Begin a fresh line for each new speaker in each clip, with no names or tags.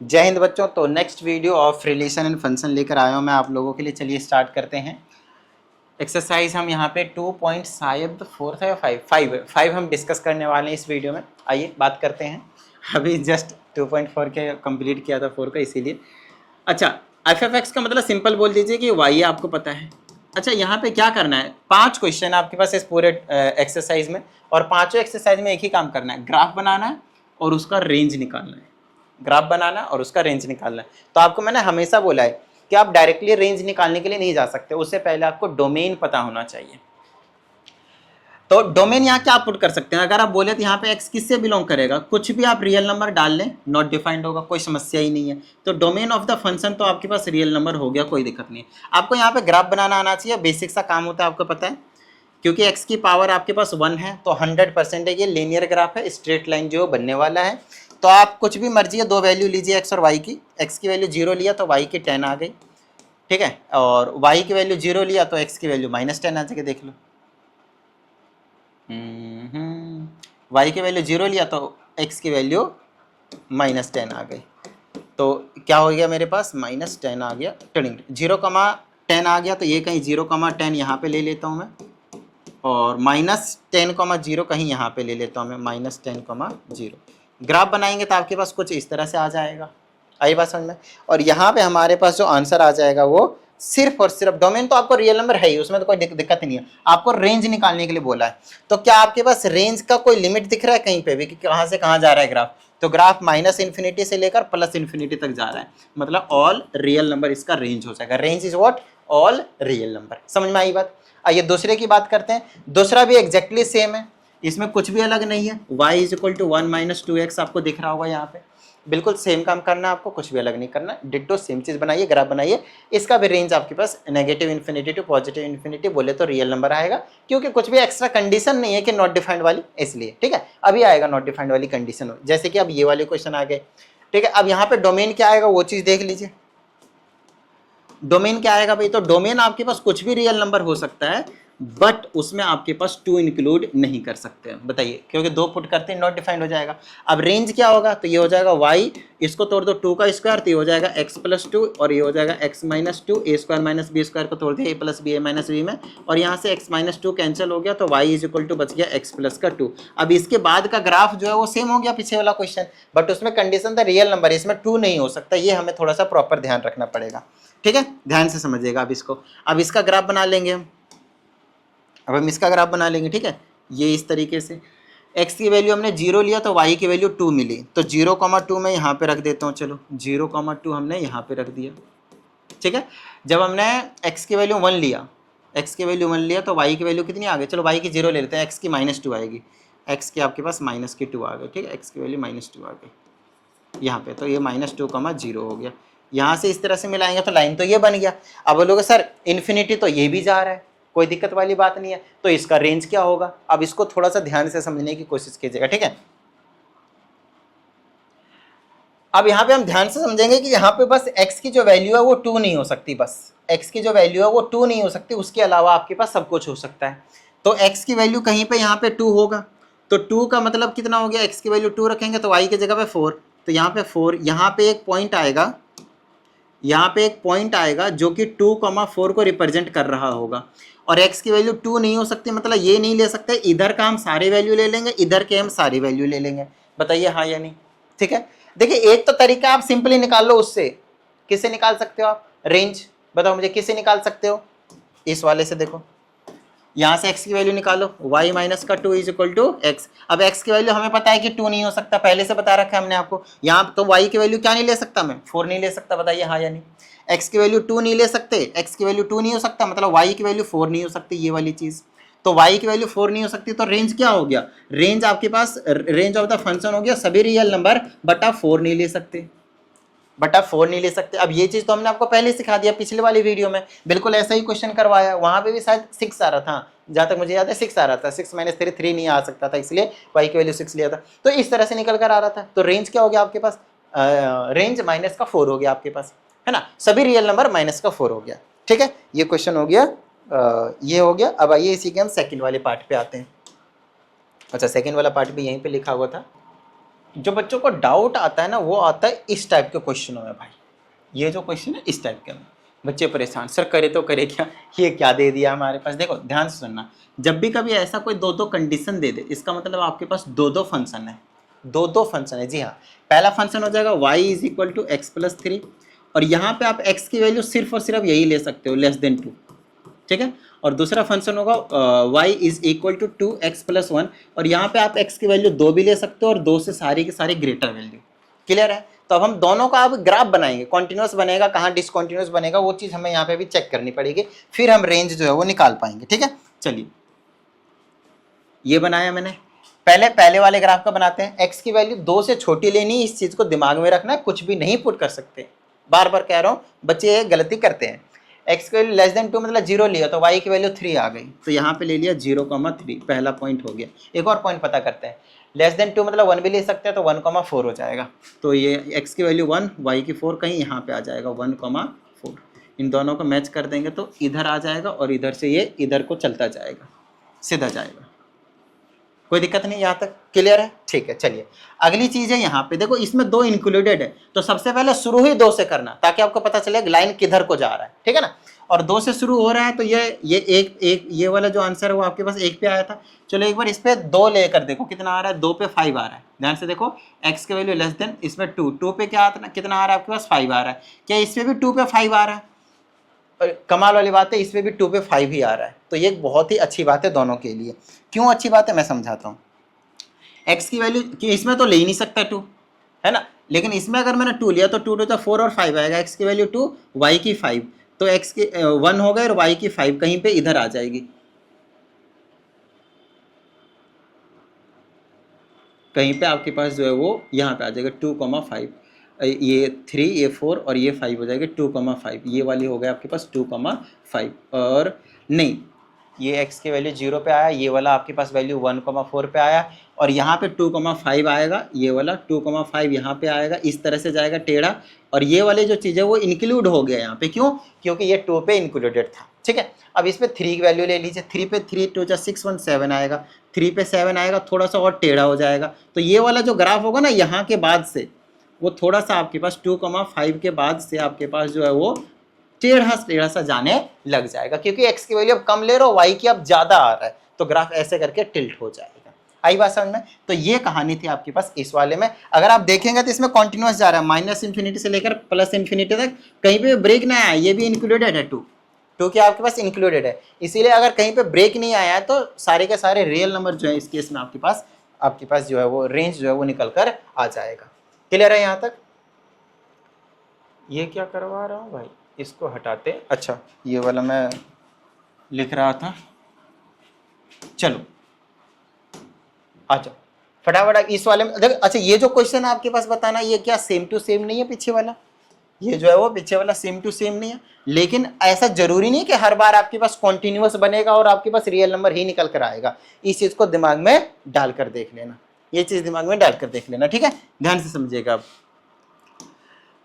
जय हिंद बच्चों। तो next video of relation and function लेकर आया हूँ मैं आप लोगों के लिए। चलिए स्टार्ट करते हैं। एक्सरसाइज हम यहाँ पे 2 पॉइंट शायद 4 था या 5 हम डिस्कस करने वाले हैं इस वीडियो में। आइए बात करते हैं। अभी जस्ट 2.4 के कंप्लीट किया था 4 का, इसीलिए। अच्छा, एफ एफ एक्स का मतलब सिंपल बोल दीजिए कि वाई आपको पता है। अच्छा, यहाँ पे क्या करना है, 5 क्वेश्चन आपके पास इस पूरे एक्सरसाइज में, और पांचों एक्सरसाइज में एक ही काम करना है, ग्राफ बनाना है और उसका रेंज निकालना है। ग्राफ बनाना और उसका रेंज निकालना है। तो आपको मैंने हमेशा बोला है कि आप डायरेक्टली रेंज निकालने के लिए नहीं जा सकते, उससे पहले आपको डोमेन पता होना चाहिए। तो डोमेन यहाँ क्या पुट कर सकते हैं, अगर आप बोले तो यहाँ पे एक्स किससे बिलोंग करेगा, कुछ भी आप रियल नंबर डाल लें, नॉट डिफाइंड होगा, कोई समस्या ही नहीं है। तो डोमेन ऑफ द फंक्शन तो आपके पास रियल नंबर हो गया, कोई दिक्कत नहीं है। आपको यहाँ पे ग्राफ बनाना आना चाहिए, बेसिक सा काम होता है, आपको पता है। क्योंकि एक्स की पावर आपके पास 1 है तो 100% ये लीनियर ग्राफ है, स्ट्रेट लाइन जो बनने वाला है। तो आप कुछ भी मर्जी है, दो वैल्यू लीजिए एक्स और वाई की। एक्स की वैल्यू 0 लिया तो वाई की 10 आ गई, ठीक है। और वाई की वैल्यू 0 लिया तो एक्स की वैल्यू -10 आ जाएगी, देख लो। वाई की वैल्यू 0 लिया तो एक्स की वैल्यू -10 आ गई। तो क्या हो गया मेरे पास, -10 आ गया। टर्निंग 0,10 आ गया, तो ये कहीं 0,10 यहाँ पे ले लेता हूँ मैं, और -10,0 कहीं यहाँ पे ले लेता हूँ मैं, -10,0। ग्राफ बनाएंगे तो आपके पास कुछ इस तरह से आ जाएगा। आई बात समझ में। और यहाँ पे हमारे पास जो आंसर आ जाएगा वो सिर्फ और सिर्फ, डोमेन तो आपको रियल नंबर है ही, उसमें तो कोई दिक्कत नहीं है। आपको रेंज निकालने के लिए बोला है। तो क्या आपके पास रेंज का कोई लिमिट दिख रहा है कहीं पे भी कि कहाँ से कहाँ जा रहा है ग्राफ? तो ग्राफ -∞ से लेकर +∞ तक जा रहा है, मतलब ऑल रियल नंबर इसका रेंज हो जाएगा। Range is what, all real number. समझ में आई बात। आइए दूसरे की बात करते हैं। दूसरा भी एग्जैक्टली सेम है, इसमें कुछ भी अलग नहीं है। y = 1 - 2x आपको दिख रहा होगा यहाँ पे, बिल्कुल सेम काम करना है आपको, कुछ भी अलग नहीं करना। डिट्टो सेम चीज बनाइए, ग्राफ बनाइए। इसका भी रेंज आपके पास -∞ टू +∞, बोले तो रियल नंबर आएगा, क्योंकि कुछ भी एक्स्ट्रा कंडीशन नहीं है कि नॉट डिफाइंड वाली, इसलिए। ठीक है, अभी आएगा नॉट डिफाइंड वाली कंडीशन, जैसे कि अब ये वाले क्वेश्चन आ गए। ठीक है, अब यहाँ पे डोमेन क्या आएगा वो चीज देख लीजिए। डोमेन क्या आएगा भाई, तो डोमेन आपके पास कुछ भी रियल नंबर हो सकता है, बट उसमें आपके पास 2 इंक्लूड नहीं कर सकते हैं। बताइए, क्योंकि 2 पुट करते हैं नॉट डिफाइंड हो जाएगा। अब रेंज क्या होगा, तो ये हो जाएगा y, इसको तोड़ दो 2 का स्क्वायर, तो ये हो जाएगा x+2, और ये हो जाएगा x - 2, a² - b² को तोड़ दिया a + b a - b में, और यहाँ से x - 2 कैंसिल हो गया, तो y = बच गया x+2। अब इसके बाद का ग्राफ जो है वो सेम हो गया पीछे वाला क्वेश्चन, बट उसमें कंडीशन था रियल नंबर, इसमें 2 नहीं हो सकता। ये हमें थोड़ा सा प्रॉपर ध्यान रखना पड़ेगा। ठीक है, ध्यान से समझिएगा अब इसको। अब इसका ग्राफ बना लेंगे हम। अब हम इसका ग्राफ बना लेंगे, ठीक है। ये इस तरीके से x की वैल्यू हमने 0 लिया तो y की वैल्यू 2 मिली, तो 0,2 मैं यहाँ पे रख देता हूँ। चलो 0,2 हमने यहाँ पे रख दिया, ठीक है। जब हमने x की वैल्यू 1 लिया, x की वैल्यू 1 लिया तो y की वैल्यू कितनी आ गई, चलो y की 0 ले लेते हैं, x की -2 आएगी, x की आपके पास -2 आ गई, ठीक है। x की वैल्यू -2 आ गई यहाँ पे, तो ये -2,0 हो गया। यहाँ से इस तरह से मिलाएंगे तो लाइन तो ये बन गया। अब बोलोगे सर इन्फिनिटी तो ये भी जा रहा है, कोई दिक्कत वाली बात नहीं है, तो इसका रेंज क्या होगा। अब इसको थोड़ा सा ध्यान से समझने की कोशिश कीजिएगा, ठीक है। अब यहाँ पे हम ध्यान से समझेंगे कि यहाँ पे बस x की जो वैल्यू है वो 2 नहीं हो सकती, बस x की जो वैल्यू है वो 2 नहीं हो सकती, उसके अलावा आपके पास सब कुछ हो सकता है। तो x की वैल्यू कहीं पे यहाँ पे 2 होगा, तो 2 का मतलब कितना हो गया, x की वैल्यू 2 रखेंगे तो y की जगह पे 4, तो यहाँ पे 4, यहाँ पे एक पॉइंट आएगा, यहाँ पे एक पॉइंट आएगा जो कि 2,4 को रिप्रेजेंट कर रहा होगा। और x की वैल्यू 2 नहीं हो सकती, मतलब ये नहीं ले सकते, इधर का हम सारी वैल्यू ले लेंगे, इधर के हम सारी वैल्यू ले लेंगे। बताइए हाँ या नहीं। ठीक है, देखिए एक तो तरीका आप सिंपली निकाल लो उससे। किससे निकाल सकते हो आप रेंज, बताओ मुझे किससे निकाल सकते हो। इस वाले से देखो, यहाँ से x की वैल्यू निकालो, y - 2 = x। अब x की वैल्यू हमें पता है कि 2 नहीं हो सकता, पहले से बता रखा है हमने आपको। यहाँ तो y की वैल्यू क्या नहीं ले सकता मैं, 4 नहीं ले सकता। बताइए हाँ या नहीं। x की वैल्यू 2 नहीं ले सकते, x की वैल्यू 2 नहीं हो सकता, मतलब y की वैल्यू 4 नहीं हो सकती, ये वाली चीज़। तो y की वैल्यू 4 नहीं हो सकती, तो रेंज क्या हो गया, रेंज आपके पास रेंज ऑफ द फंक्शन हो गया सभी रियल नंबर, बट आप 4 नहीं ले सकते, बट आप 4 नहीं ले सकते। अब ये चीज़ तो हमने आपको पहले सिखा दिया, पिछले वाली वीडियो में बिल्कुल ऐसा ही क्वेश्चन करवाया, वहाँ पे भी शायद 6 आ रहा था, जहाँ तक मुझे याद है 6 आ रहा था, 6 - 3 3 नहीं आ सकता था, इसलिए y की वैल्यू 6 लिया था। तो इस तरह से निकल कर आ रहा था। तो रेंज क्या हो गया आपके पास, रेंज -4 हो गया आपके पास, है ना, सभी रियल नंबर -4 हो गया। ठीक है, ये क्वेश्चन हो गया, ये हो गया। अब आइए इसी के हम सेकेंड वाले पार्ट पे आते हैं। अच्छा, सेकेंड वाला पार्ट भी यहीं पर लिखा हुआ था, जो बच्चों को डाउट आता है ना वो आता है इस टाइप के क्वेश्चनों में भाई। ये जो क्वेश्चन है इस टाइप के में बच्चे परेशान, सर करे तो करे क्या, ये क्या दे दिया हमारे पास। देखो ध्यान से सुनना, जब भी कभी ऐसा कोई दो दो कंडीशन दे दे इसका मतलब आपके पास दो दो फंक्शन है, दो दो फंक्शन है। जी हाँ, पहला फंक्शन हो जाएगा y is equal to X plus 3 और यहाँ पे आप x की वैल्यू सिर्फ और सिर्फ यही ले सकते हो लेस देन 2, ठीक है। और दूसरा फंक्शन होगा y is equal to 2x plus 1 और यहाँ पे आप x की वैल्यू 2 भी ले सकते हो और 2 से सारी की सारी ग्रेटर वैल्यू। क्लियर है। तो अब हम दोनों का अब ग्राफ बनाएंगे, कॉन्टिन्यूस बनेगा कहाँ डिसकॉन्टिन्यूस बनेगा वो चीज़ हमें यहाँ पे भी चेक करनी पड़ेगी, फिर हम रेंज जो है वो निकाल पाएंगे। ठीक है, चलिए ये बनाया मैंने। पहले वाले ग्राफ का बनाते हैं। x की वैल्यू 2 से छोटी लेनी, इस चीज़ को दिमाग में रखना है, कुछ भी नहीं पुट कर सकते। बार बार कह रहा हूँ, बच्चे ये गलती करते हैं। x की वैल्यू लेस देन 2 मतलब 0 लिया तो y की वैल्यू 3 आ गई, तो यहाँ पे ले लिया 0,3, पहला पॉइंट हो गया। एक और पॉइंट पता करते हैं, लेस देन 2 मतलब 1 भी ले सकते हैं तो 1,4 हो जाएगा। तो ये x की वैल्यू 1, y की 4, कहीं यहाँ पे आ जाएगा 1,4। इन दोनों को मैच कर देंगे तो इधर आ जाएगा और इधर से ये इधर को चलता जाएगा, सीधा जाएगा, कोई दिक्कत नहीं। यहाँ तक क्लियर है। ठीक है, चलिए अगली चीज़ है यहाँ पे देखो, इसमें 2 इंक्लूडेड है तो सबसे पहले शुरू ही 2 से करना ताकि आपको पता चले लाइन किधर को जा रहा है, ठीक है ना। और 2 से शुरू हो रहा है तो ये एक ये वाला जो आंसर है वो आपके पास 1 पे आया था। चलो एक बार इस पे 2 लेकर देखो कितना आ रहा है, 2 पे 5 आ रहा है। ध्यान से देखो, x की वैल्यू लेस देन, इसमें 2 पे क्या कितना आ रहा है आपके पास 5 आ रहा है। क्या इस पे भी 2 पे 5 आ रहा है? कमाल वाली बात है, इसमें भी 2 पे 5 ही आ रहा है। तो ये बहुत ही अच्छी बात है दोनों के लिए। क्यों अच्छी बात है मैं समझाता हूँ। x की वैल्यू कि इसमें तो ले ही नहीं सकता 2, है ना, लेकिन इसमें अगर मैंने 2 लिया तो 2 तो 4 और 5 आएगा। x की वैल्यू 2, y की 5, तो x की 1 हो गए और y की 5 कहीं पे इधर आ जाएगी, कहीं पे आपके पास जो है वो यहाँ पे आ जाएगा 2,5, ये 3, ये 4 और ये 5 हो जाएगा 2,5। ये वाली हो गया आपके पास 2,5 और नहीं, ये x की वैल्यू 0 पे आया, ये वाला आपके पास वैल्यू 1,4 पे आया और यहाँ पे 2,5 आएगा, ये वाला 2,5 यहाँ पे आएगा, इस तरह से जाएगा टेढ़ा। और ये वाली जो चीज़ है वो इंक्लूड हो गया यहाँ पे, क्यों? क्योंकि ये 2 पे इंक्लूडेड था। ठीक है, अब इस पे 3 की वैल्यू ले लीजिए, 3 पे 3 2 6 1 7 आएगा, 3 पे 7 आएगा, थोड़ा सा और टेढ़ा हो जाएगा। तो ये वाला जो ग्राफ होगा ना यहाँ के बाद से वो थोड़ा सा आपके पास 2,5 के बाद से आपके पास जो है वो टेढ़ा सा जाने लग जाएगा, क्योंकि x की वैल्यू अब कम ले रहे हो, y की अब ज्यादा आ रहा है, तो ग्राफ ऐसे करके टिल्ट हो जाएगा। आई बात समझ में? तो ये कहानी थी आपके पास इस वाले में। अगर आप देखेंगे तो इसमें कॉन्टिन्यूस जा रहा है, -∞ से लेकर +∞ तक, कहीं पे ब्रेक नहीं आया, ये भी इंक्लूडेड है 2 के आपके पास इंक्लूडेड है। इसीलिए अगर कहीं पे ब्रेक नहीं आया है तो सारे के सारे रियल नंबर जो है इस केस में आपके पास जो है वो रेंज जो है वो निकल कर आ जाएगा। क्लियर है यहाँ तक? ये क्या करवा रहा हूँ भाई, इसको हटाते। अच्छा ये वाला मैं लिख रहा था, चलो आ जाओ फटाफट इस वाले में देख। अच्छा ये जो क्वेश्चन है आपके पास बताना, ये क्या सेम टू सेम नहीं है पीछे वाला? ये जो है वो पीछे वाला सेम टू सेम नहीं है, लेकिन ऐसा जरूरी नहीं कि हर बार आपके पास कॉन्टिन्यूअस बनेगा और आपके पास रियल नंबर ही निकल कर आएगा। इस चीज को दिमाग में डालकर देख लेना, ये चीज दिमाग में डालकर देख लेना, ठीक है, ध्यान से समझिएगा। अब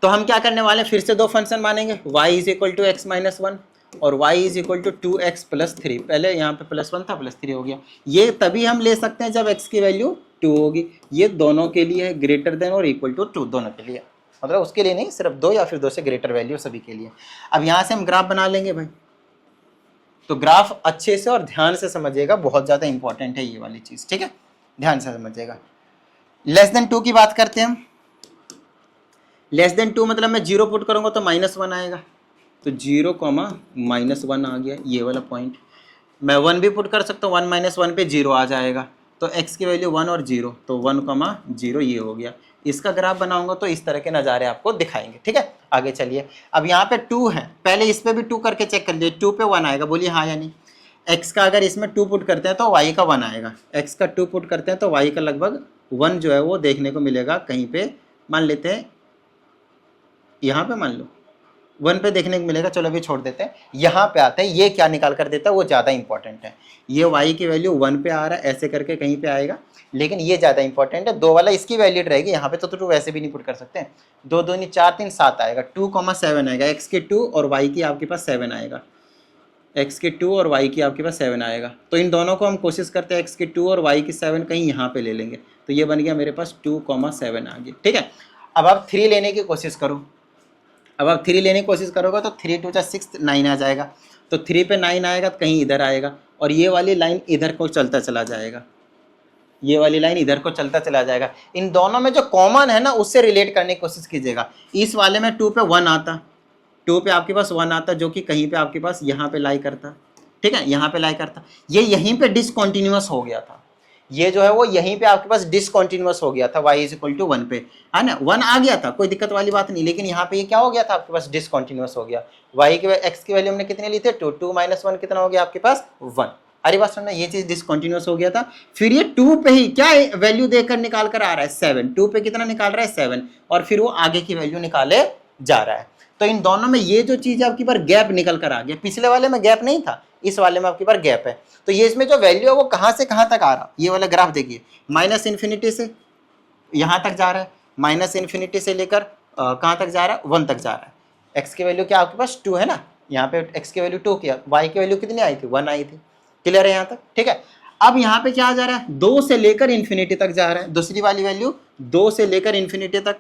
तो हम क्या करने वाले हैं, फिर से 2 फंक्शन मानेंगे, y is equal to x minus 1 और y is equal to 2x plus 3। पहले यहाँ पे +1 था, +3 हो गया। ये तभी हम ले सकते हैं जब x की वैल्यू 2 होगी। ये दोनों के लिए है, ग्रेटर देन और इक्वल टू 2, दोनों के लिए, मतलब उसके लिए नहीं, सिर्फ 2 या फिर 2 से ग्रेटर वैल्यू सभी के लिए। अब यहाँ से हम ग्राफ बना लेंगे भाई। तो ग्राफ अच्छे से और ध्यान से समझिएगा, बहुत ज़्यादा इंपॉर्टेंट है ये वाली चीज़, ठीक है, ध्यान से समझिएगा। लेस देन 2 की बात करते हैं हम। लेस देन 2 मतलब मैं 0 पुट करूँगा तो -1 आएगा, तो 0, -1 आ गया ये वाला पॉइंट। मैं 1 भी पुट कर सकता हूँ, 1 - 1 पे 0 आ जाएगा, तो x की वैल्यू 1 और 0, तो 1, 0 ये हो गया। इसका ग्राफ बनाऊंगा तो इस तरह के नज़ारे आपको दिखाएंगे, ठीक है। आगे चलिए, अब यहाँ पे 2 है, पहले इस पे भी 2 करके चेक कर लीजिए, 2 पे 1 आएगा, बोलिए हाँ या नहीं। x का अगर इसमें 2 पुट करते हैं तो y का 1 आएगा, x का 2 पुट करते हैं तो y का लगभग 1 जो है वो देखने को मिलेगा कहीं पे। मान लेते हैं यहाँ पे, मान लो 1 पे देखने को मिलेगा, चलो अभी छोड़ देते हैं। यहाँ पे आते हैं, ये क्या निकाल कर देता है वो ज़्यादा इंपॉर्टेंट है। ये y की वैल्यू 1 पे आ रहा है, ऐसे करके कहीं पे आएगा, लेकिन ये ज़्यादा इंपॉर्टेंट है। 2 वाला इसकी वैल्यू रहेगी, यहाँ पे तो 2 वैसे भी नहीं पुट कर सकते। 2 दूनी 4 3 7 आएगा, 2,7 आएगा, x की 2 और y की आपके पास 7 आएगा। x की 2 और y की आपके पास 7 आएगा। तो इन दोनों को हम कोशिश करते हैं x की 2 और y की 7 कहीं यहाँ पे ले लेंगे, तो ये बन गया मेरे पास 2,7 आ गया। ठीक है, अब आप 3 लेने की कोशिश करो। अब आप 3 लेने की कोशिश करोगे तो 3 2 6 9 आ जाएगा। तो 3 पे 9 आएगा तो कहीं इधर आएगा, और ये वाली लाइन इधर को चलता चला जाएगा, ये वाली लाइन इधर को चलता चला जाएगा। इन दोनों में जो कॉमन है ना उससे रिलेट करने की कोशिश कीजिएगा। इस वाले में 2 पे 1 आता, 2 पे आपके पास 1 आता जो कि कहीं पे आपके पास यहाँ पे लाई करता। ठीक है, यहाँ पे लाई करता, ये यहीं पे डिसकॉन्टिन्यूअस हो गया था, ये जो है वो यहीं पे आपके पास डिसकॉन्टिन्यूअस हो गया था y = 1 पे, है ना। 1 आ गया था, कोई दिक्कत वाली बात नहीं, लेकिन यहाँ पे ये क्या हो गया था आपके पास, डिसकॉन्टिन्यूअस हो गया। y की x की वैल्यू हमने कितने ली थे, 2 2 - 1 कितना हो गया आपके पास 1। अरे बात सुनना, ये चीज डिसकॉन्टिन्यूअस हो गया था। फिर ये 2 पे ही क्या वैल्यू देकर निकाल कर आ रहा है 7, 2 पे कितना निकाल रहा है 7, और फिर वो आगे की वैल्यू निकाले जा रहा है। तो इन दोनों में ये जो चीज आपकी बार गैप निकल कर आ गया, पिछले वाले में गैप नहीं था, इस वाले में आपकी बार गैप है। तो ये इसमें जो वैल्यू है वो कहां से कहां तक आ रहा, ये वाला ग्राफ देखिए, -∞ से यहां तक जा रहा है, -∞ से लेकर कहां तक जा रहा है, 1 तक जा रहा है। x की वैल्यू क्या आपके पास 2 है ना, यहाँ पे x की वैल्यू 2 किया, y की वैल्यू कितनी आई थी 1 आई थी। क्लियर है यहाँ तक, ठीक है। अब यहाँ पे क्या जा रहा है, 2 से लेकर इन्फिनिटी तक जा रहा है, दूसरी वाली वैल्यू 2 से लेकर इन्फिनिटी तक,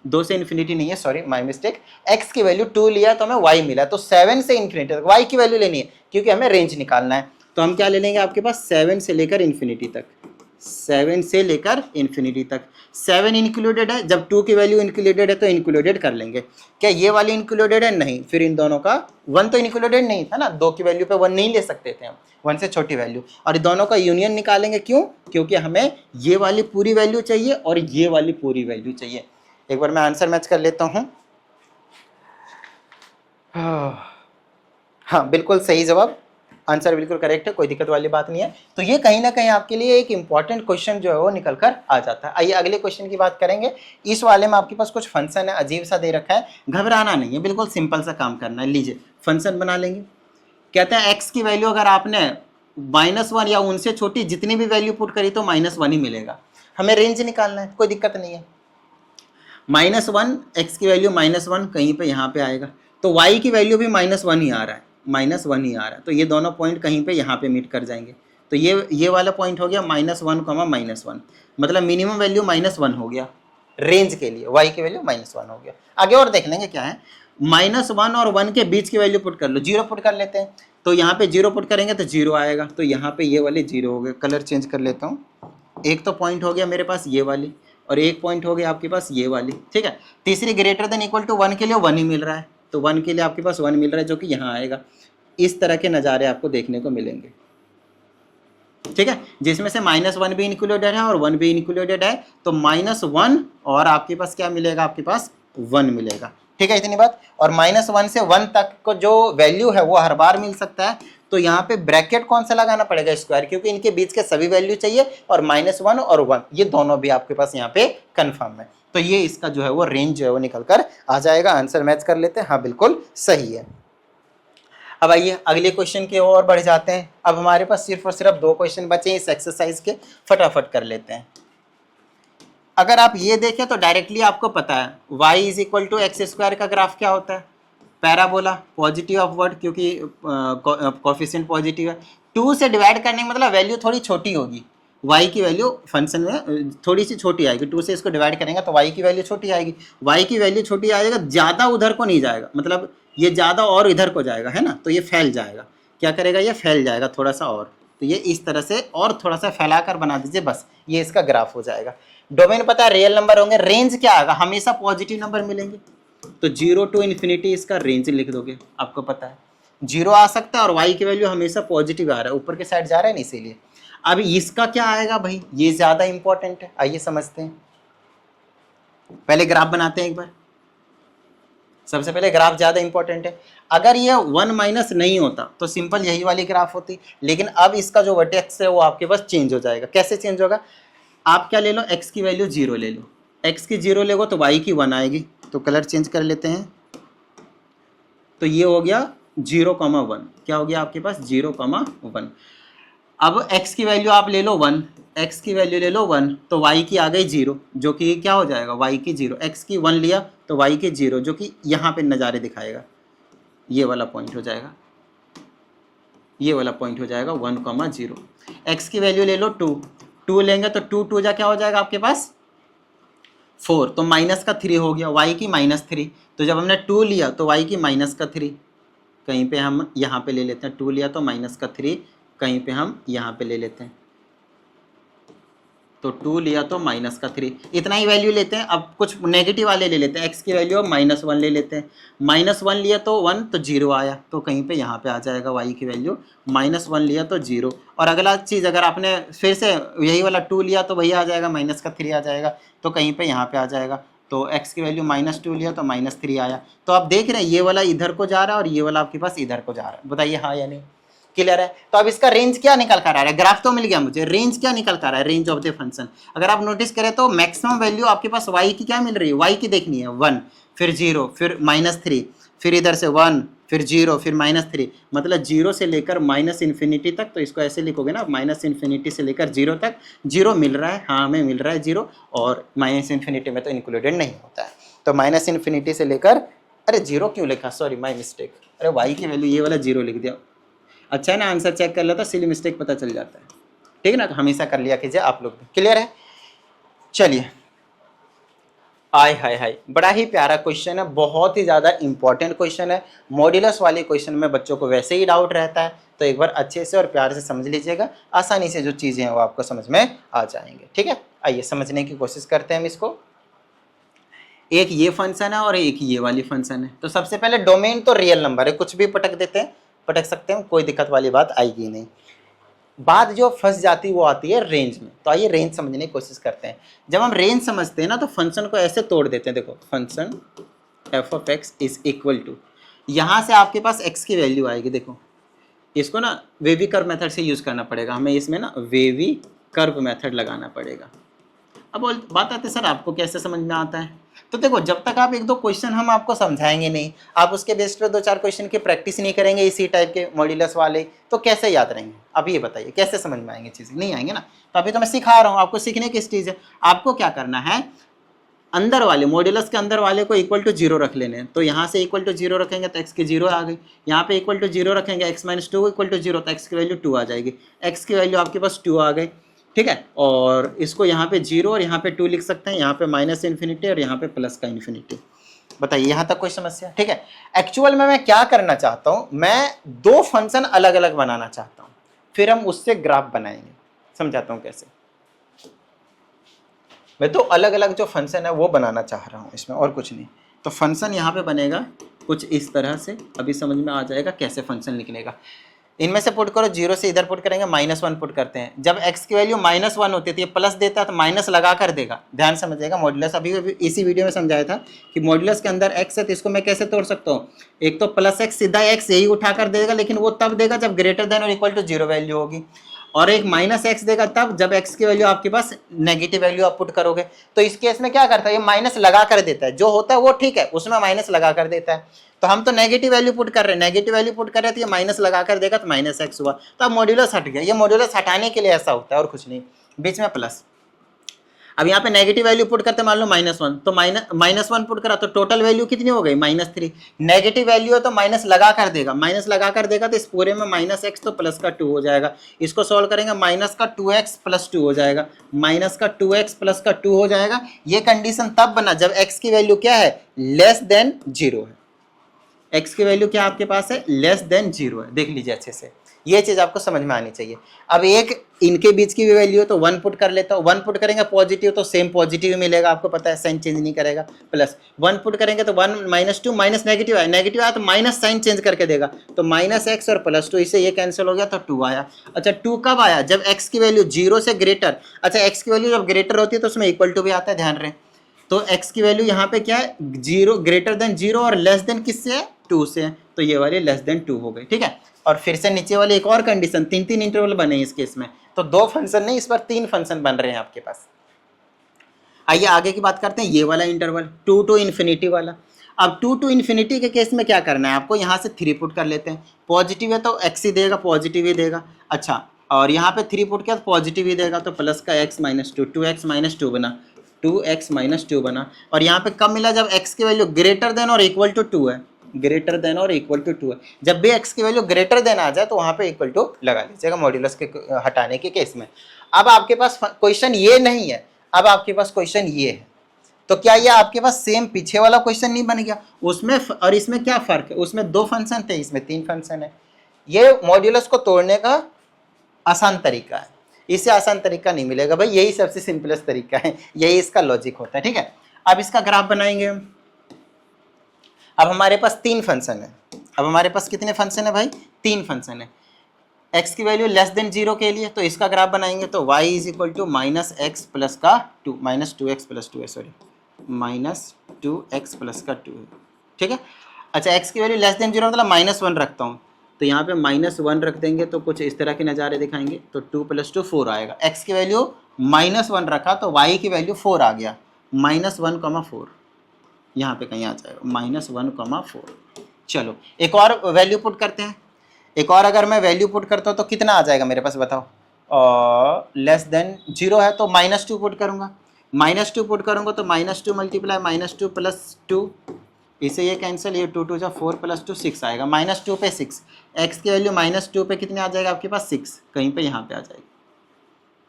2 से इन्फिनिटी नहीं है, सॉरी माय मिस्टेक, x की वैल्यू 2 लिया तो हमें y मिला, तो 7 से इन्फिनिटी तक y की वैल्यू लेनी है क्योंकि हमें रेंज निकालना है। तो हम क्या ले लेंगे आपके पास 7 से लेकर इन्फिनिटी तक, 7 से लेकर इन्फिनिटी तक। 7 इंक्लूडेड है, जब 2 की वैल्यू इंक्लूडेड है तो इंक्लूडेड कर लेंगे। क्या ये वाली इंक्लूडेड है, नहीं, फिर इन दोनों का 1 तो इंक्लूडेड नहीं था ना, 2 की वैल्यू पे 1 नहीं ले सकते थे हम, 1 से छोटी वैल्यू, और इन दोनों का यूनियन निकालेंगे। क्यों, क्योंकि हमें ये वाली पूरी वैल्यू चाहिए और ये वाली पूरी वैल्यू चाहिए। एक बार मैं आंसर मैच कर लेता हूं। हाँ बिल्कुल सही जवाब, आंसर बिल्कुल करेक्ट है, कोई दिक्कत वाली बात नहीं है। तो ये कहीं ना कहीं आपके लिए एक इंपॉर्टेंट क्वेश्चन जो है वो निकल कर आ जाता है। आइए अगले क्वेश्चन की बात करेंगे। इस वाले में आपके पास कुछ फंक्शन है, अजीब सा दे रखा है, घबराना नहीं है, बिल्कुल सिंपल सा काम करना है। लीजिए फंक्शन बना लेंगे। कहते हैं x की वैल्यू अगर आपने -1 या उनसे छोटी जितनी भी वैल्यू पुट करी तो -1 ही मिलेगा। हमें रेंज निकालना है, कोई दिक्कत नहीं है। -1 x की वैल्यू -1 कहीं पे यहाँ पे आएगा, तो y की वैल्यू भी -1 ही आ रहा है, -1 ही आ रहा है, तो ये दोनों पॉइंट कहीं पे यहाँ पे मीट कर जाएंगे। तो ये वाला पॉइंट हो गया -1, -1, मतलब मिनिमम वैल्यू -1 हो गया रेंज के लिए, y की वैल्यू -1 हो गया। आगे और देख लेंगे क्या है, -1 और 1 के बीच की वैल्यू पुट कर लो, 0 पुट कर लेते हैं। तो यहाँ पे 0 पुट करेंगे तो 0 आएगा, तो यहाँ पे ये वाले 0 हो गए। कलर चेंज कर लेता हूँ। एक तो पॉइंट हो गया मेरे पास ये वाली, और एक पॉइंट हो गया आपके पास ये वाली, ठीक है। तीसरी >= 1 के लिए 1 ही मिल रहा है, तो 1 के लिए आपके पास 1 मिल रहा है जो कि यहाँ आएगा। इस तरह के नज़ारे आपको देखने को मिलेंगे, ठीक है, जिसमें से -1 भी इंक्लूडेड है और 1 भी इंक्लूडेड है, तो -1 और आपके पास क्या मिलेगा, आपके पास 1 मिलेगा, ठीक है, इतनी बात। और -1 से 1 तक को जो वैल्यू है वो हर बार मिल सकता है, तो यहाँ पे ब्रैकेट कौन सा लगाना पड़ेगा, स्क्वायर, क्योंकि इनके बीच के सभी वैल्यू चाहिए, और -1 और 1 ये दोनों भी आपके पास यहाँ पे कन्फर्म है। तो ये इसका जो है वो रेंज जो है वो निकल कर आ जाएगा। आंसर मैच कर लेते हैं, हाँ बिल्कुल सही है। अब आइए अगले क्वेश्चन की ओर बढ़ जाते हैं। अब हमारे पास सिर्फ और सिर्फ 2 क्वेश्चन बचे इस एक्सरसाइज के, फटाफट कर लेते हैं। अगर आप ये देखें तो डायरेक्टली आपको पता है y = x² का ग्राफ क्या होता है, पैराबोला, पॉजिटिव अपवर्ड, क्योंकि कोफिशिएंट पॉजिटिव है। 2 से डिवाइड करने का मतलब वैल्यू थोड़ी छोटी होगी, y की वैल्यू फंक्शन में थोड़ी सी छोटी आएगी। 2 से इसको डिवाइड करेंगे तो y की वैल्यू छोटी आएगी, y की वैल्यू छोटी आएगा, ज़्यादा उधर को नहीं जाएगा, मतलब ये ज़्यादा और इधर को जाएगा, है ना, तो ये फैल जाएगा। क्या करेगा, ये फैल जाएगा थोड़ा सा, और तो ये इस तरह से और थोड़ा सा फैला कर बना दीजिए, बस ये इसका ग्राफ हो जाएगा। डोमेन पता है, रियल नंबर होंगे, रेंज क्या आएगा, हमेशा पॉजिटिव नंबर मिलेंगे, तो 0 to ∞ इसका रेंज लिख दोगे, आपको पता है 0 आ सकता है, और y की वैल्यू हमेशा पॉजिटिव आ रहा है, ऊपर के साइड जा रहा है ना, इसीलिए। अब इसका क्या आएगा भाई, ये ज़्यादा इंपॉर्टेंट है, आइए समझते हैं। पहले ग्राफ बनाते हैं एक बार, सबसे पहले ग्राफ ज़्यादा इंपॉर्टेंट है। अगर ये 1 - नहीं होता तो सिंपल यही वाली ग्राफ होती, लेकिन अब इसका जो वर्टेक्स है वो आपके पास चेंज हो जाएगा। कैसे चेंज होगा, आप क्या ले लो, x की वैल्यू 0 ले लो, x की 0 लेगो तो y की 1 आएगी, तो कलर चेंज कर लेते हैं। तो ये हो गया 0,1, क्या हो गया आपके पास 0,1। अब x की वैल्यू आप ले लो 1, x की वैल्यू ले लो 1, तो y की आ गई 0, जो कि क्या हो जाएगा, y की 0, x की 1 लिया तो y की 0, जो कि यहाँ पे नज़ारे दिखाएगा, ये वाला पॉइंट हो जाएगा। ये वाला पॉइंट हो जाएगा 1,0। एक्स की वैल्यू ले लो 2, 2 लेंगे तो 2 2 जा क्या हो जाएगा आपके पास 4, तो माइनस का 3 हो गया, y की -3। तो जब हमने 2 लिया तो y की -3, कहीं पे हम यहाँ पे ले लेते हैं, 2 लिया तो -3, कहीं पे हम यहाँ पे ले लेते हैं, तो 2 लिया तो -3, इतना ही वैल्यू लेते हैं। अब कुछ नेगेटिव वाले ले लेते हैं, x की वैल्यू अब -1 ले लेते हैं, -1 लिया तो 1 तो 0 आया, तो कहीं पे यहाँ पे आ जाएगा y की वैल्यू, -1 लिया तो 0। और अगला चीज़ अगर आपने फिर से यही वाला 2 लिया तो वही आ जाएगा, -3 आ जाएगा, तो कहीं पे यहाँ पे आ जाएगा। तो x की वैल्यू -2 लिया तो -3 आया। तो आप देख रहे हैं ये वाला इधर को जा रहा है और ये वाला आपके पास इधर को जा रहा है, बताइए हाँ या नहीं, क्लियर है। तो अब इसका रेंज क्या निकल कर आ रहा है, ग्राफ तो मिल गया मुझे, रेंज क्या निकल कर आ रहा है, रेंज ऑफ द फंक्शन। अगर आप नोटिस करें तो मैक्सिमम वैल्यू आपके पास y की क्या मिल रही है, y की देखनी है 1, फिर 0, फिर -3, फिर इधर से 1, फिर 0, फिर -3, मतलब 0 से लेकर -∞ तक। तो इसको ऐसे लिखोगे ना, -∞ से लेकर 0 तक, 0 मिल रहा है, हाँ हमें मिल रहा है 0, और -∞ में तो इंक्लूडेड नहीं होता है। तो -∞ से लेकर, अरे 0 क्यों लिखा, सॉरी माई मिस्टेक, अरे y की वैल्यू ये वाला 0 लिख दिया। अच्छा है ना, आंसर चेक कर लेता, सिली मिस्टेक पता चल जाता है, ठीक है ना। तो हमेशा कर लिया कीजिए आप लोग भी, क्लियर है। चलिए, आय हाय हाय, बड़ा ही प्यारा क्वेश्चन है, बहुत ही ज़्यादा इंपॉर्टेंट क्वेश्चन है। मॉड्यूलस वाले क्वेश्चन में बच्चों को वैसे ही डाउट रहता है, तो एक बार अच्छे से और प्यार से समझ लीजिएगा, आसानी से जो चीज़ें हैं वो आपको समझ में आ जाएंगे, ठीक है। आइए समझने की कोशिश करते हैं हम इसको। एक ये फंक्शन है और एक ये वाली फंक्शन है। तो सबसे पहले डोमेन तो रियल नंबर है, कुछ भी पटक देते हैं, पटक सकते हैं, कोई दिक्कत वाली बात आएगी नहीं। बात जो फंस जाती है वो आती है रेंज में। तो आइए रेंज समझने की कोशिश करते हैं। जब हम रेंज समझते हैं ना तो फंक्शन को ऐसे तोड़ देते हैं, देखो function f of x is equal to, यहाँ से आपके पास x की वैल्यू आएगी, देखो इसको ना वेवी कर्व मेथड से यूज़ करना पड़ेगा हमें, इसमें ना वेवी कर्व मेथड लगाना पड़ेगा। अब बात आती है सर आपको कैसे समझ में आता है, तो देखो जब तक आप एक दो क्वेश्चन हम आपको समझाएंगे नहीं, आप उसके बेस पे 2-4 क्वेश्चन की प्रैक्टिस नहीं करेंगे इसी टाइप के मॉड्यूलस वाले, तो कैसे याद रहेंगे। अब ये बताइए कैसे समझ में आएंगे, चीज़ें नहीं आएंगे ना। तो अभी तो मैं सिखा रहा हूँ आपको, सीखने किस चीज़ है, आपको क्या करना है, अंदर वाले मॉड्यूलस के अंदर वाले को इक्वल टू 0 रख लेने हैं। तो यहाँ से इक्वल टू 0 रखेंगे तो x की 0 आ गई, यहाँ पे इक्वल टू 0 रखेंगे x - 2 इक्वल टू 0 तो x की वैल्यू 2 आ जाएगी, x की वैल्यू आपके पास 2 आ गई, ठीक है। और इसको यहाँ पे 0 और यहाँ पे 2 लिख सकते हैं, यहाँ पे -∞ और यहाँ पे प्लस का ∞। बताइए यहाँ तक कोई समस्या, ठीक है। एक्चुअल में मैं क्या करना चाहता हूँ, मैं दो फंक्शन अलग अलग बनाना चाहता हूँ, फिर हम उससे ग्राफ बनाएंगे, समझाता हूँ कैसे। मैं तो अलग अलग जो फंक्शन है वो बनाना चाह रहा हूँ इसमें, और कुछ नहीं। तो फंक्शन यहाँ पे बनेगा कुछ इस तरह से, अभी समझ में आ जाएगा कैसे फंक्शन निकलेगा। इनमें से पुट करो, 0 से इधर पुट करेंगे, -1 पुट करते हैं। जब x की वैल्यू -1 होती है तो ये प्लस देता है तो माइनस लगा कर देगा, ध्यान समझिएगा। मॉड्यूलस अभी इसी वीडियो में समझाया था कि मॉड्यूलस के अंदर x है तो इसको मैं कैसे तोड़ सकता हूँ, एक तो +x सीधा x यही उठा कर देगा, लेकिन वो तब देगा जब ग्रेटर देन और इक्वल टू 0 वैल्यू होगी, और एक -x देगा तब जब x की वैल्यू आपके पास नेगेटिव वैल्यू आप पुट करोगे। तो इस केस में क्या करता है, ये माइनस लगा कर देता है, जो होता है वो ठीक है, उसमें माइनस लगा कर देता है। तो हम तो नेगेटिव वैल्यू पुट कर रहे हैं, नेगेटिव वैल्यू पुट कर रहे हैं तो ये माइनस लगा कर देगा तो -x हुआ, तो अब मॉड्यूलस हट गया। ये मॉड्यूलस हटाने के लिए ऐसा होता है और कुछ नहीं, बीच में प्लस। अब यहाँ पे नेगेटिव वैल्यू पुट करते मान लो -1, तो -1 पुट करा तो टोटल वैल्यू कितनी हो गई -3। नेगेटिव वैल्यू है तो माइनस लगा कर देगा, माइनस लगा कर देगा तो इस पूरे में -x तो प्लस का 2 हो जाएगा। इसको सॉल्व करेंगे, माइनस का 2x + 2 हो जाएगा, माइनस का 2x + का 2 हो जाएगा। ये कंडीशन तब बना जब x की वैल्यू क्या है, लेस देन 0 है। x की वैल्यू क्या आपके पास है, लेस देन 0 है। देख लीजिए अच्छे से, ये चीज़ आपको समझ में आनी चाहिए। अब एक इनके बीच की भी वैल्यू है तो 1 पुट कर लेता हूँ, 1 पुट करेंगे पॉजिटिव तो सेम पॉजिटिव मिलेगा, आपको पता है साइन चेंज नहीं करेगा, प्लस 1 पुट करेंगे तो 1 -2 माइनस नेगेटिव आया, नेगेटिव आया तो माइनस साइन चेंज करके देगा, तो -x और +2, इससे ये कैंसिल हो गया तो 2 आया। अच्छा 2 कब आया, जब x की वैल्यू 0 से ग्रेटर, अच्छा x की वैल्यू जब ग्रेटर होती है तो उसमें इक्वल टू भी आता है, ध्यान रहे। तो x की वैल्यू यहाँ पे क्या है, 0 ग्रेटर देन 0 और लेस देन किससे है, 2 से है, तो ये वाली लेस देन 2 हो गई, ठीक है। और फिर से नीचे वाले एक और कंडीशन, 3 इंटरवल बने इस केस में, तो 2 फंक्शन नहीं, इस पर 3 फंक्शन बन रहे हैं आपके पास। आइए आगे की बात करते हैं, ये वाला इंटरवल 2 to ∞ वाला। अब 2 to ∞ के केस में क्या करना है आपको, यहाँ से 3 पुट कर लेते हैं, पॉजिटिव है तो x ही देगा, पॉजिटिव ही देगा। अच्छा और यहाँ पे 3 पुट किया तो पॉजिटिव ही देगा, तो प्लस का x - 2, 2x - 2 बना, 2x - 2 बना। और यहाँ पे कब मिला, जब x की वैल्यू ग्रेटर देन और इक्वल टू 2 है, ग्रेटर देन और इक्वल टू 2 है। जब भी x की वैल्यू ग्रेटर देन आ जाए तो वहां पे इक्वल टू लगा लीजिएगा मॉड्यूलस के हटाने के केस में। अब आपके पास क्वेश्चन ये नहीं है, अब आपके पास क्वेश्चन ये है। तो क्या ये आपके पास सेम पीछे वाला क्वेश्चन नहीं बन गया? उसमें और इसमें क्या फर्क है? उसमें 2 फंक्शन थे, इसमें 3 फंक्शन है। ये मॉड्यूलस को तोड़ने का आसान तरीका है, इससे आसान तरीका नहीं मिलेगा भाई, यही सबसे सिंपलेस्ट तरीका है, यही इसका लॉजिक होता है। ठीक है, अब इसका ग्राफ बनाएंगे हम। अब हमारे पास 3 फंक्शन है। अब हमारे पास कितने फंक्शन है भाई? 3 फंक्शन है। x की वैल्यू लेस देन 0 के लिए तो इसका ग्राफ बनाएंगे तो y is equal to minus X plus का 2, माइनस 2x प्लस 2 है, सॉरी माइनस 2x प्लस का 2 है। ठीक है, अच्छा x की वैल्यू लेस देन 0 मतलब -1 रखता हूँ, तो यहाँ पे -1 रख देंगे तो कुछ इस तरह के नज़ारे दिखाएंगे। तो 2 + 2 4 आएगा। x की वैल्यू -1 रखा तो y की वैल्यू 4 आ गया, -1,4 यहाँ पे कहीं आ जाएगा, -1,4। चलो एक और वैल्यू पुट करते हैं। एक और अगर मैं वैल्यू पुट करता हूँ तो कितना आ जाएगा मेरे पास बताओ? लेस देन 0 है तो -2 पुट करूँगा, -2 पुट करूँगा तो -2 मल्टीप्लाई -2 + 2, इसे ये कैंसिल, ये 2 2 4 + 2 6 आएगा, -2 पे 6। x की वैल्यू -2 पे कितने आ जाएगा आपके पास? 6, कहीं पे यहाँ पे आ जाएगी,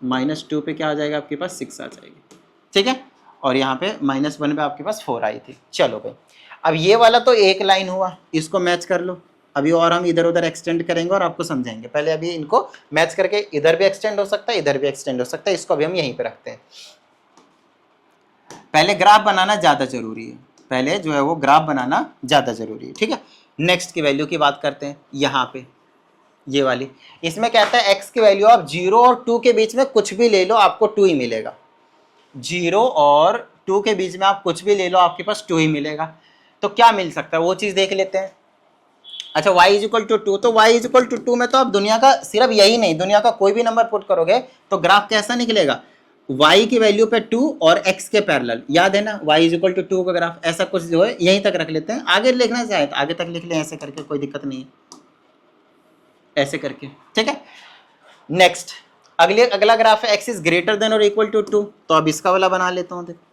-2 पे क्या आ जाएगा आपके पास? 6 आ जाएगी। ठीक है, और यहाँ पे -1 पे आपके पास 4 आई थी। चलो भाई, अब ये वाला तो एक लाइन हुआ, इसको मैच कर लो। अभी और हम इधर उधर एक्सटेंड करेंगे और आपको समझाएंगे। पहले अभी इनको मैच करके, इधर भी एक्सटेंड हो सकता है, इधर भी एक्सटेंड हो सकता है, इसको अभी हम यहीं पे रखते हैं। पहले ग्राफ बनाना ज़्यादा जरूरी है, पहले जो है वो ग्राफ बनाना ज़्यादा जरूरी है। ठीक है, नेक्स्ट की वैल्यू की बात करते हैं। यहाँ पे ये वाली, इसमें कहता है x की वैल्यू आप 0 और 2 के बीच में कुछ भी ले लो, आपको 2 ही मिलेगा। 0 और 2 के बीच में आप कुछ भी ले लो, आपके पास 2 ही मिलेगा। तो क्या मिल सकता है वो चीज़ देख लेते हैं। अच्छा, y इक्वल टू 2, तो y इक्वल टू 2 में तो आप दुनिया का सिर्फ यही नहीं, दुनिया का कोई भी नंबर पुट करोगे तो ग्राफ कैसा निकलेगा? y की वैल्यू पे 2 और x के पैरेलल। याद है ना, y इक्वल टू 2 का ग्राफ ऐसा कुछ जो है, यहीं तक रख लेते हैं। आगे लिखना चाहे तो आगे तक लिख लें, ऐसे करके कोई दिक्कत नहीं है, ऐसे करके। ठीक है, नेक्स्ट अगला ग्राफ है x इज ग्रेटर देन और इक्वल टू 2, तो अब इसका वाला बना लेता हूँ। देखो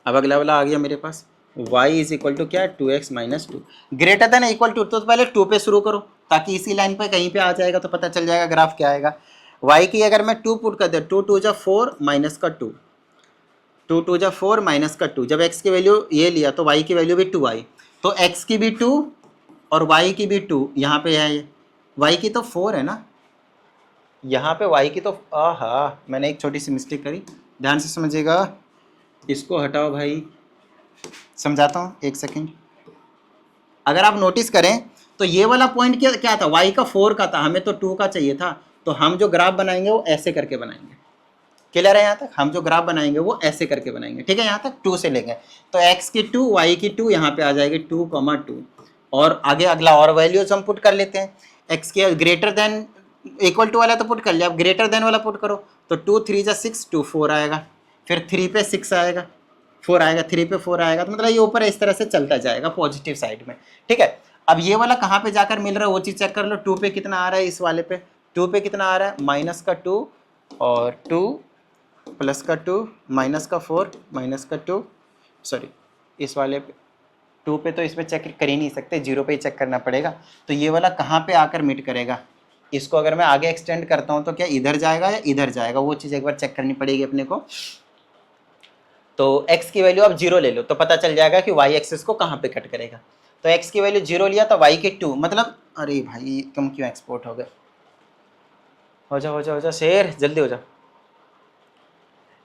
अब अगला वाला आ गया मेरे पास, y इज इक्वल टू क्या है? 2x - 2 greater than equal to, तो पहले 2 पे शुरू करो ताकि इसी लाइन पे कहीं पे आ जाएगा तो पता चल जाएगा ग्राफ क्या आएगा। y की अगर मैं 2 पुट कर दे, 2 2 जा 4 माइनस का 2, 2 2 जा 4 माइनस का 2, जब x की वैल्यू ये लिया तो y की वैल्यू भी 2 आई, तो x की भी 2 और y की भी 2, यहाँ पे है ये y की तो 4 है ना, यहाँ पे y की तो मैंने एक छोटी सी मिस्टेक करी, ध्यान से समझिएगा। इसको हटाओ भाई, समझाता हूँ एक सेकंड। अगर आप नोटिस करें तो ये वाला पॉइंट क्या था? y का 4 का था, हमें तो 2 का चाहिए था, तो हम जो ग्राफ बनाएंगे वो ऐसे करके बनाएंगे। क्लियर है यहाँ तक? हम जो ग्राफ बनाएंगे वो ऐसे करके बनाएंगे। ठीक है, यहाँ तक 2 से लेंगे तो x की 2 y की 2 यहाँ पे आ जाएगी 2,2, और आगे अगला और वैल्यूज हम पुट कर लेते हैं। x के ग्रेटर देन इक्वल टू वाला तो पुट कर लिया, अब ग्रेटर देन वाला पुट करो तो 2 3 जा 6, 2 4 आएगा, फिर 3 पे 6 आएगा, 4 आएगा, 3 पे 4 आएगा, तो मतलब ये ऊपर इस तरह से चलता जाएगा पॉजिटिव साइड में। ठीक है, अब ये वाला कहाँ पे जाकर मिल रहा है वो चीज़ चेक कर लो। 2 पे कितना आ रहा है? इस वाले पे 2 पे कितना आ रहा है? माइनस का 2 और 2 प्लस का 2 माइनस का 4 माइनस का 2, सॉरी इस वाले पे 2 पे तो इसमें चेक कर ही नहीं सकते, 0 पे ही चेक करना पड़ेगा। तो ये वाला कहाँ पे आकर मीट करेगा? इसको अगर मैं आगे एक्सटेंड करता हूँ तो क्या इधर जाएगा या इधर जाएगा, वो चीज़ एक बार चेक करनी पड़ेगी अपने को। तो x की वैल्यू आप 0 ले लो तो पता चल जाएगा कि y एक्सिस को कहाँ पे कट करेगा। तो x की वैल्यू 0 लिया तो y के 2, मतलब अरे भाई तुम क्यों एक्सपोर्ट हो गए? हो जा शेर, जल्दी हो जा।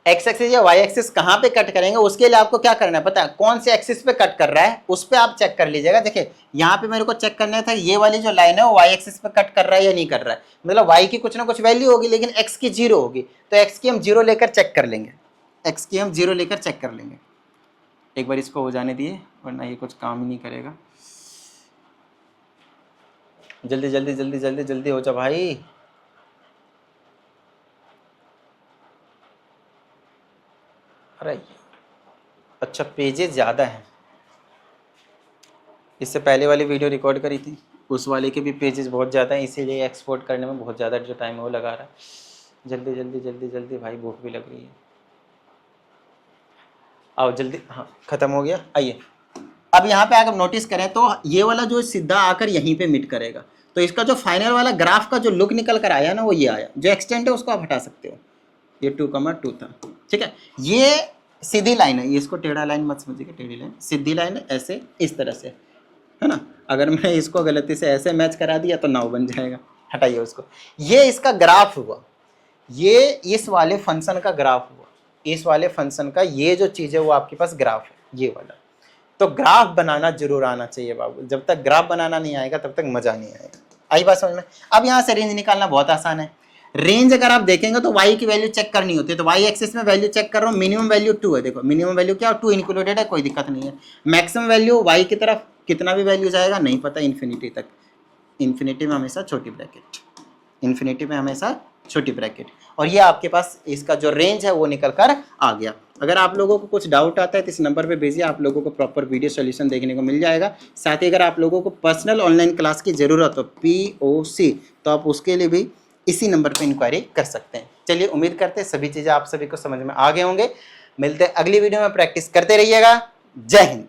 x एक्सिस या y एक्सिस कहाँ पे कट करेंगे उसके लिए आपको क्या करना है पता है? कौन से एक्सिस पे कट कर रहा है उस पर आप चेक कर लीजिएगा। देखिए यहाँ पे मेरे को चेक करना था ये वाली जो लाइन है वो y एक्सिस पे कट कर रहा है या नहीं कर रहा है, मतलब y की कुछ ना कुछ वैल्यू होगी लेकिन x की 0 होगी, तो x की हम 0 लेकर चेक कर लेंगे, x की हम 0 लेकर चेक कर लेंगे। एक बार इसको हो जाने दिए वरना ये कुछ काम ही नहीं करेगा। जल्दी जल्दी जल्दी जल्दी जल्दी हो जा भाई। अरे अच्छा पेजेस ज़्यादा हैं, इससे पहले वाली वीडियो रिकॉर्ड करी थी उस वाले के भी पेजेस बहुत ज़्यादा हैं, इसीलिए एक्सपोर्ट करने में बहुत ज़्यादा जो टाइम है वो लगा रहा है। जल्दी जल्दी जल्दी जल्दी भाई, भूख भी लग रही है। आओ जल्दी, हाँ ख़त्म हो गया, आइए अब यहाँ पे अगर नोटिस करें तो ये वाला जो सीधा आकर यहीं पे मिट करेगा, तो इसका जो फाइनल वाला ग्राफ का जो लुक निकल कर आया ना वो ये आया। जो एक्सटेंट है उसको आप हटा सकते हो, ये 2,2 था, ठीक है। ये सीधी लाइन है, ये इसको टेढ़ा लाइन मत समझिएगा, टेढ़ी लाइन सीधी लाइन है, ऐसे इस तरह से है ना। अगर मैं इसको गलती से ऐसे मैच करा दिया तो 9 बन जाएगा, हटाइए उसको। ये इसका ग्राफ हुआ, ये इस वाले फंक्शन का ग्राफ हुआ, इस वाले फंक्शन का ये जो चीज़ है वो आपके पास ग्राफ है, ये वाला। तो ग्राफ बनाना जरूर आना चाहिए बाबू, जब तक ग्राफ बनाना नहीं आएगा तब तक मजा नहीं आएगा। आई बात समझ में। अब यहाँ से रेंज निकालना बहुत आसान है। रेंज अगर आप देखेंगे तो y की वैल्यू चेक करनी होती है, तो y एक्सिस में वैल्यू चेक कर रहा हूँ, मिनिमम वैल्यू 2 है, देखो मिनिमम वैल्यू क्या, 2 इंक्लूडेड है, कोई दिक्कत नहीं है। मैक्सिमम वैल्यू y की तरफ कितना भी वैल्यू जाएगा नहीं पता, इन्फिनिटी तक, इन्फिनिटी में हमेशा छोटी ब्रैकेट, इन्फिनिटी में हमेशा छोटी ब्रैकेट। और ये आपके पास इसका जो रेंज है वो निकल कर आ गया। अगर आप लोगों को कुछ डाउट आता है तो इस नंबर पे भेजिए, आप लोगों को प्रॉपर वीडियो सॉल्यूशन देखने को मिल जाएगा। साथ ही अगर आप लोगों को पर्सनल ऑनलाइन क्लास की ज़रूरत हो POC, तो आप उसके लिए भी इसी नंबर पे इंक्वायरी कर सकते हैं। चलिए, उम्मीद करते हैं सभी चीज़ें आप सभी को समझ में आ गए होंगे। मिलते हैं अगली वीडियो में, प्रैक्टिस करते रहिएगा। जय हिंद।